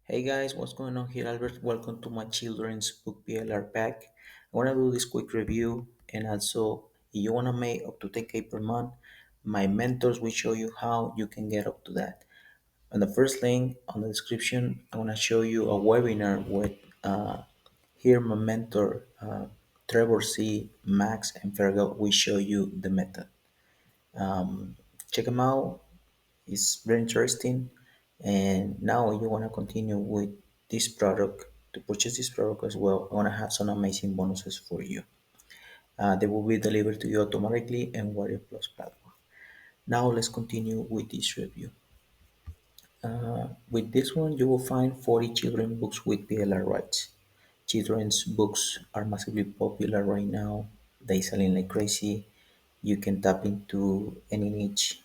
Hey guys, what's going on here? Albert, welcome to my children's book PLR pack. I want to do this quick review, and also if you want to make up to 10K per month, my mentors will show you how you can get up to that. On the first link on the description, I want to show you a webinar with here my mentor Trevor C, Max, and Fergal will show you the method. Check them out. It's very interesting. And now you want to continue with this product to purchase this product as well. I want to have some amazing bonuses for you. They will be delivered to you automatically and Warrior Plus platform. Now let's continue with this review. With this one, you will find 40 children books with PLR rights. Children's books are massively popular right now. They selling like crazy. You can tap into any niche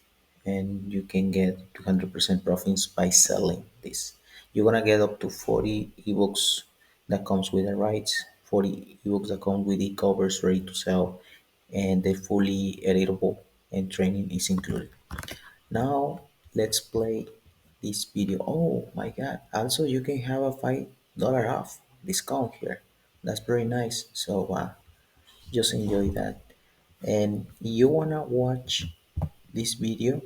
and you can get 200% profits by selling this. You're gonna get up to 40 ebooks that comes with the rights, 40 ebooks that come with e-covers ready to sell, and they're fully editable and training is included. Now let's play this video. Oh my god. Also you can have a $5 off discount here. That's very nice. So just enjoy that. And you wanna watch this video,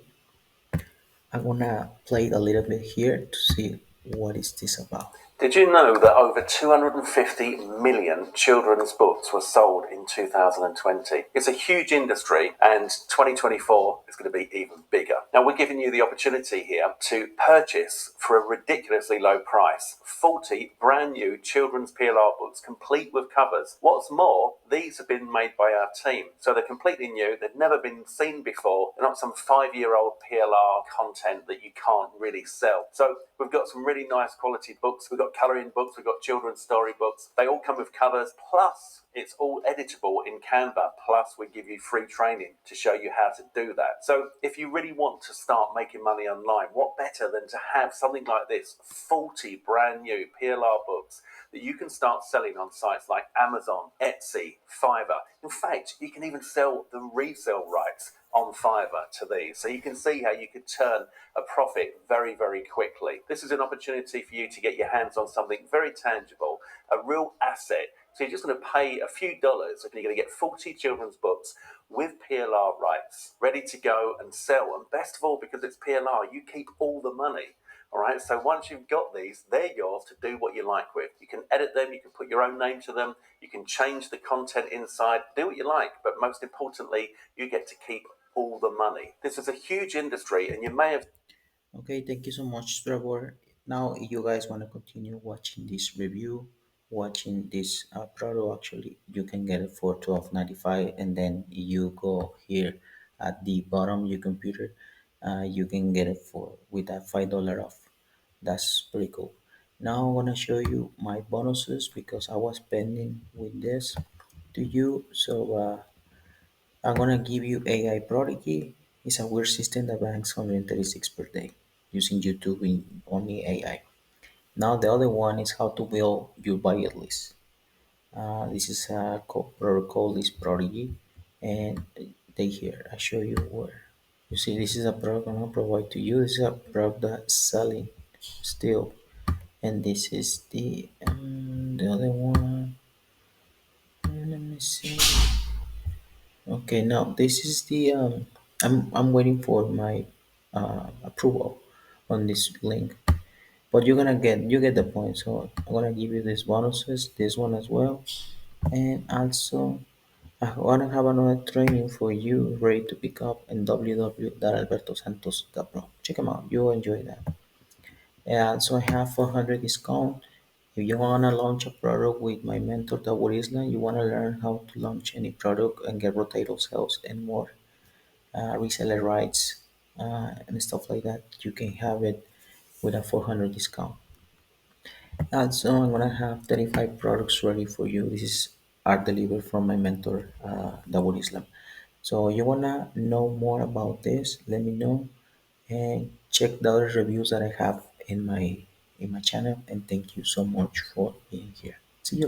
I'm gonna play a little bit here to see what is this about. Did you know that over 250 million children's books were sold in 2020? It's a huge industry, and 2024 is going to be even bigger. Now, we're giving you the opportunity here to purchase for a ridiculously low price 40 brand new children's PLR books, complete with covers. What's more, these have been made by our team, so they're completely new, they've never been seen before, they're not some 5-year-old PLR content that you can't really sell. So we've got some really nice quality books, we've got colouring books, we've got children's story books, they all come with covers, plus it's all editable in Canva, plus we give you free training to show you how to do that. So if you really want to start making money online, what better than to have something like this, 40 brand new PLR books that you can start selling on sites like Amazon, Etsy, Fiverr. In fact, you can even sell the resale rights on Fiverr to these. So you can see how you could turn a profit very, very quickly. This is an opportunity for you to get your hands on something very tangible, a real asset. So you're just going to pay a few dollars and you're going to get 40 children's books with PLR rights ready to go and sell. And best of all, because it's PLR, you keep all the money. All right, so once you've got these, they're yours to do what you like with. You can edit them, you can put your own name to them, you can change the content inside, do what you like, but most importantly, you get to keep all the money. This is a huge industry, and you may have. Okay, thank you so much, Trevor. Now, if you guys want to continue watching this review, watching this product, actually, you can get it for 12.95, and then you go here at the bottom of your computer, you can get it for with that $5 off. That's pretty cool. Now I'm gonna show you my bonuses because I was pending with this to you. So I'm gonna give you AI Prodigy. It's a weird system that ranks 136 per day using YouTube in only AI. Now the other one is how to build your bucket list. This is a product called this Prodigy, and they here I show you where. You see, this is a product I'm gonna provide to you. This is a product that's selling still, and this is the other one. Let me see. Okay, now this is the I'm waiting for my approval on this link, but you get the point. So I'm gonna give you these bonuses, this one as well, and also I wanna have another training for you ready to pick up in www.albertosantos.pro. Check them out. You'll enjoy that. And so I have 400 discount. If you wanna launch a product with my mentor Tawur Islam, you wanna learn how to launch any product and get rotator sales and more reseller rights and stuff like that, you can have it with a 400 discount. Also, I'm gonna have 35 products ready for you. This is art delivered from my mentor, Dawud Islam. So you wanna know more about this? Let me know and check the other reviews that I have in my channel. And thank you so much for being here. See you.